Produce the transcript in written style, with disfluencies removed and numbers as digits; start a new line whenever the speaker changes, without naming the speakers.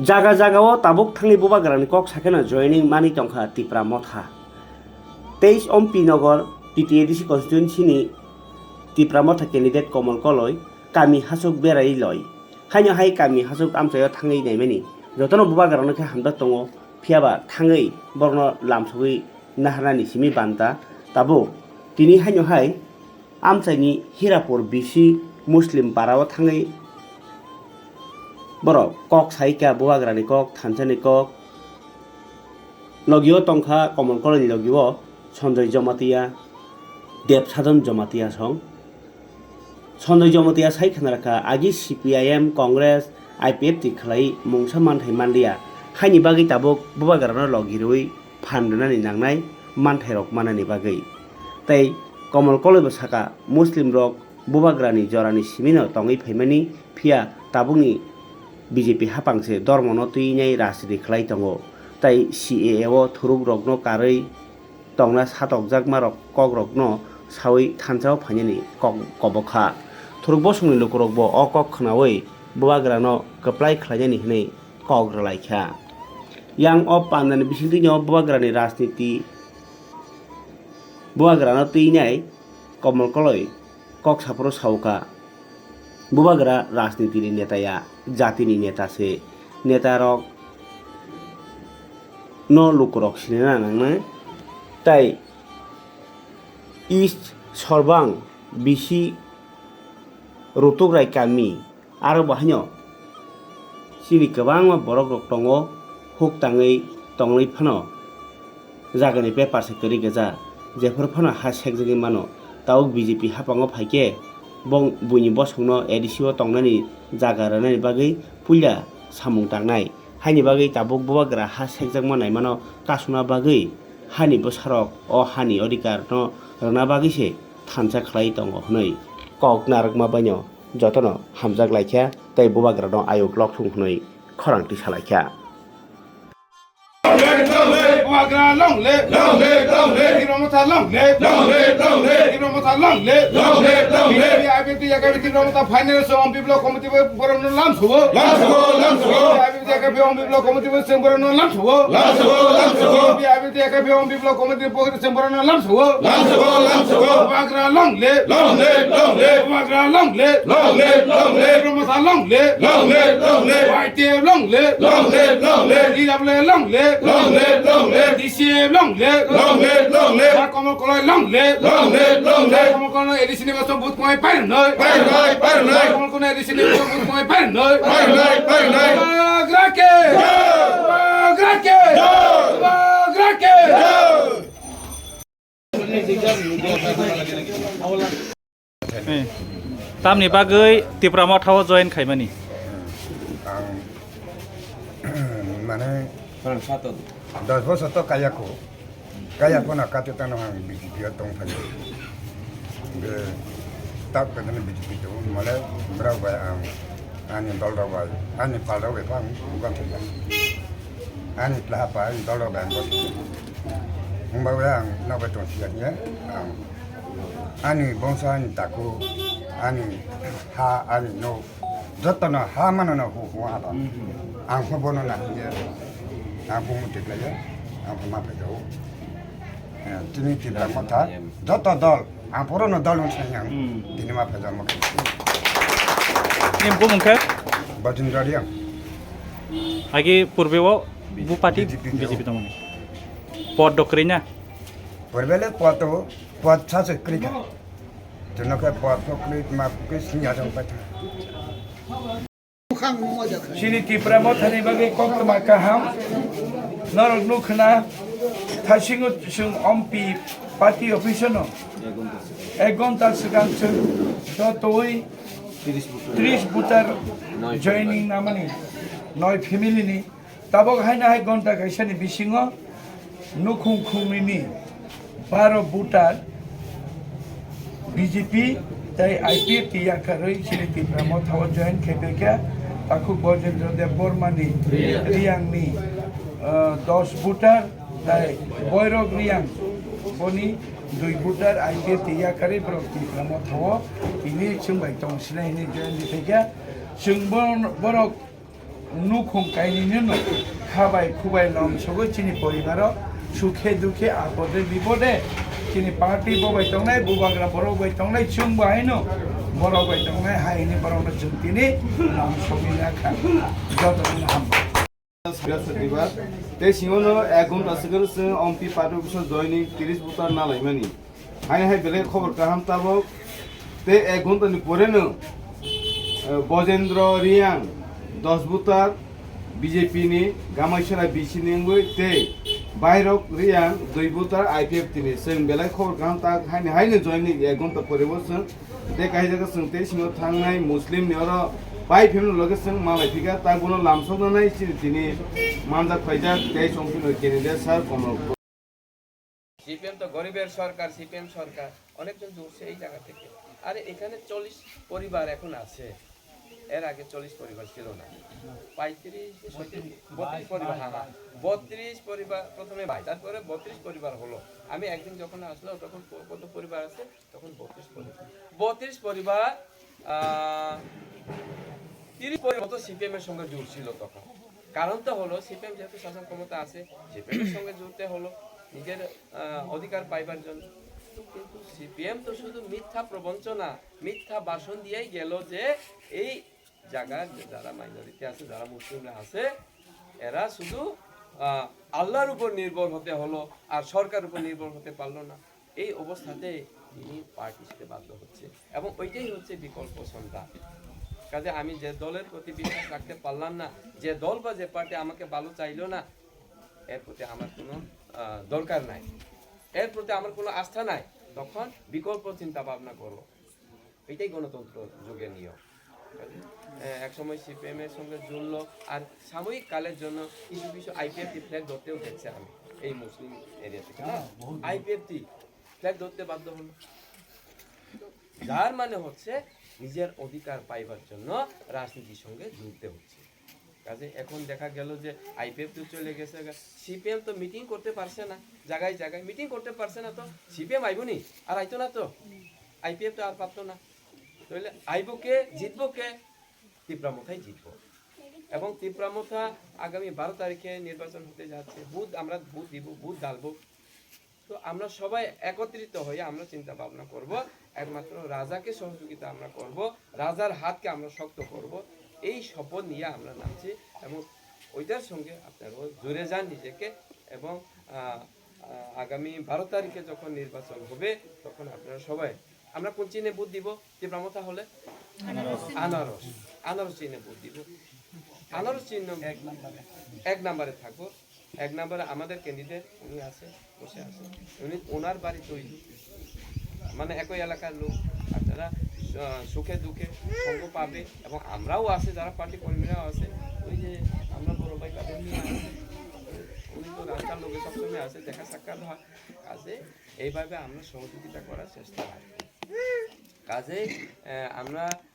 জাগা জাগাও তাবুক থাংনি বুবাগ্রানি cock সাকেনা joining মানি টংখা ত্রিপুরা মথা 23 অম্পি নগর TTADC কনস্টিটুয়েন্সিনি Tripura মথা candidate কমল কলয় কামি হাসুক বেড়াই লয় হাইনো হাই কামি হাসুক আমসায় থাঙै নাইমানি যতন বুবাগ্রানো खे हामदा दङ फियाबा थाङै बरनो लामसगै नाहारानि सिमी बान्ता ताबो तिनि हाइनो हाय आमसायनि हिरापुर बिसि मुस्लिम पाराव थाङै बर कक साइका बुवाग्रानि कक थानसानि कक लगियो टंखा कमल कलनि लगियो सन्जय जमातिया देव साधन जमातिया सं सन्जय जमातिया साइखाना राखा आगि CPIM कांग्रेस IPF ति खलाय मुंसा मानथाय मानलिया हाइनि बागै ताबुक बुवाग्रानो लगिरुइ फानदनानि नांनाय मानथाय रक मानानि बागै तै कमल कलबो साका मुस्लिम रक बुवाग्रानि जरानि सिमिनो तङै फैमानि फिया ताबुकनि BJP हापांसे धर्मनो तुइनाय राजनीति खलाय दङो तै CAA ओ थुरुक रकनो कारै तंना सातकजाकमा रक कक रकनो सावै थानसाव फाइनानि कबखा थुरुक बसंनि लोकरकबो अ कक खनावै बुवाग्रानो कप्लाय खलायनानि हनै कग्रलायखा yang op pandan bisintinya buwagrani राजनीति बुवाग्रानो तुइनाय कमल कलय कक सापरो सावका बुवाग्रा राजनीतिनि नेताया जातिनि नेतासे नेतारक न लुकरक सिनेना नांनो ताई इस्ट सरबां बिसि रुतुग्राय कामी आरो बाहायनो सिनि गोबां बरक रक दङ हुक ताङै तङै फानो जागानि पेपार सेक्टरि गोजा जेफोर फानो हा सेकजोंनि मानो ताव BJP हापाङो फाइके बं बुनि बसंनो एडिसिओ तंनानि जागा रानानि बागै पुल्या सामुं तांनाय हानि बागै ताबुक बुवाग्रा हा सेकजों मानाय मानो कासुना बागै हानि बसारक अ हानि अधिकार न रना बागैसे थानसा खलाय दङ हनै कक नारकमा बायनो जतनो हामजाक लायख्या तै बुवाग्रा न आयोग luck थुंखनै खरांथि सालायख्या
Buwagra long live, Hiromata long live, Hiromata long live, IPT Yakabiti Hiromata Finance on people committee for no Lamsuo, IPT Yakabi on people committee with Sembrano Lamsuo, IPT Yakabi on people committee for Sembrano Lamsuo, Buwagra long live, Buwagra long live, Hiromata long live, YT long live, DW long live, DCA long live, Kamo Koloy long live, Kamo Koloy edisi was both my paranoid, Kamo Koloy edisi was both my paranoid, Grake,
तामनि बागै त्रिपुरा मथाव जयन खायमानि
माने 10 বছর তো কায়াকো না কাতে তানো Hang BJP তং phi বে তাক পেনে BJP তো মানে ব্রাউ বাই ani dol ro bai ani pal ro bai phang gam ta ani pla pa dol ro bai ko hung ba yang na ba ton sia nya ani bongsa ani taku ani ha ani no jotana ha manana hu ha ta ang hobono na ya ang pumutik la ya ang pamapa jo tini tibra mata joto dol ang porono dol un sayang tini ma pa mo
name को मुंखे
Bajindra dia
आगे पूर्वेव बुपाटी BJP दङ पद दक्रिना
Berbeda pot sasa krika Tunaka pot klik map kisnya jang pat
Sini Tripura Mothani bagai kok kemakaham Norok nukna Tashingut sung ompi party official no Egon tak segang sung Dotoi 30 butar joining namani Noi family ni Tabok haina hai gonta kaisani bisingo Nukhung khungini 12 butar BJP tai IPF ti yakaroi sini Tripura Mothawa join kebeka Aku Bojendra Dev Bormani Riang ni 10 butar tai Boyrog Riang Boni 2 butar IPF ti yakari Tripura Mothawa ini sung bai tong sinai ni join di tega sung borok নুখুংকাইনিনো খাবাই খুবাই লম সগৈ চিনি পরিবার সুখে দুঃখে আপদে বিপদে চিনি party Bobai তংনাই বুবাগ্রা বড় বাই তংনাই চুং বাহাইনো বড় বাই তংনাই হাইনি বড় চুং তিনি লম সগৈ রাখা যতদিন হাম বৃহস্পতিবার তে সিংহনো 1 ঘন্টা সিগর সিং অম্পি পার্টি অফিস জয়নিং 30 বুতার নালাইমানি হাই হাই বেলে খবর কাহাম তাবক তে 1 ঘন্টানি পরেনো বজেন্দ্র রিয়াং 10 বুতার বিজেপি ni গামাইছরা বিসি নিংবই তে বাইরক রিয়াং 2 বুতার আইপিএফ তিনি जों বেলায় খবর কাহাম তা হাইনি হাইনি জয়নিং 1 ঘন্টা পরেবো जों তে কাহি জায়গা जों তে সিংহ থাংনাই মুসলিম নিয়র बाय फेमनो लगे जों मालाय फिगा ता गुनो लामसनानै তিনি মানজা ফাইজা তেই সম্পূর্ণ ক্যান্ডিডেট স্যার কমল
সিপিএম তো গরিবের সরকার সিপিএম সরকার অনেকজন জুড়ছে এই জায়গা থেকে আরে এখানে 40 পরিবার এখন আছে এর আগে 40 পরিবার ছিল না 32 পরিবার 32 পরিবার প্রথমে ভাই তারপরে 32 পরিবার হলো আমি একদিন যখন আসলো তখন কত পরিবার আছে তখন 32 পরিবার 30 পরিবার মতো সিপিএম এর সঙ্গে জুড়ছিল তখন কারণটা হলো সিপিএম যেহেতু শাসন ক্ষমতা আছে সিপিএম এর সঙ্গে জুড়তে হলো নিজের অধিকার পাইবার জন্য কিন্তু সিপিএম তো শুধু মিথ্যা প্রবঞ্চনা মিথ্যা ভাষণ দিয়েই গেল যে এই জায়গার যারা মাইনরিটি আছে যারা মুসলিমরা আছে এরা শুধু আল্লাহর উপর নির্ভর হতে হলো আর সরকার উপর নির্ভর হতে পারলো না এই অবস্থাতে তিনি পার্টি ছেড়ে বাধ্য হচ্ছে এবং ওইটাই হচ্ছে বিকল্প সন্ধ্যা কাজে আমি যে দলের প্রতি বিশ্বাস রাখতে পারলাম না যে দল বা যে পার্টি আমাকে ভালো চাইলো না এর প্রতি আমার কোনো দরকার নাই এর প্রতি আমার কোনো আস্থা নাই তখন বিকল্প চিন্তা ভাবনা করো এটাই গণতন্ত্র যুগের নিয়ম এক সময় সিপিএম এর সঙ্গে জুড়লো আর সাময়িক কালের জন্য কিছু কিছু আইপিএফটি ফ্ল্যাগ ধরতেও দেখছি আমি এই মুসলিম এরিয়া থেকে আইপিএফটি ফ্ল্যাগ ধরতে বাধ্য হলো যার মানে হচ্ছে নিজের অধিকার পাইবার জন্য রাজনীতির সঙ্গে জুড়তে হচ্ছে কাজে এখন দেখা গেল যে আইপিএফ তো চলে গেছে সিপিএম তো মিটিং করতে পারছে না জায়গায় জায়গায় মিটিং করতে পারছে না তো সিপিএম আইবনি আর আইতো না তো আইপিএফ তো আর পারতো না তাহলে আইবো কে জিতবো কে তীব্রামথাই জিতবো এবং তীব্রামথা আগামী 12 তারিখে নির্বাচন হতে যাচ্ছে আমরা বুথ দিব বুথ ডালবো তো আমরা সবাই একত্রিত হয়ে আমরা চিন্তা ভাবনা করব একমাত্র রাজাকে সহযোগিতা আমরা করব রাজার হাতকে আমরা শক্ত করব এই শপথ নিয়ে আমরা নামছি এবং ওইটার সঙ্গে আপনারাও জুড়ে যান নিজেকে এবং আগামী 12 তারিখে যখন নির্বাচন হবে তখন আপনারা সবাই আমরা কোন চিহ্নে ভোট দিব তীব্রামথা হলে আনারস চিহ্নে ভোট দিব আনারস চিহ্ন 1 নম্বরে থাকবো 1 নম্বরে আমাদের ক্যান্ডিডেট উনি আছে বসে আছে উনি ওনার বাড়ি তৈরি মানে একই এলাকার লোক আপনারা সুখে দুঃখে সঙ্গ পাবে এবং আমরাও আছে যারা পার্টি কর্মীরাও আছে ওই যে আমরা বড় ভাই কাদের নিয়ে উনি তো রাস্তার লোকে সবসময় আছে দেখা সাক্ষাৎ হয় কাজে এইভাবে আমরা সহযোগিতা করার চেষ্টা করি কাজে আমরা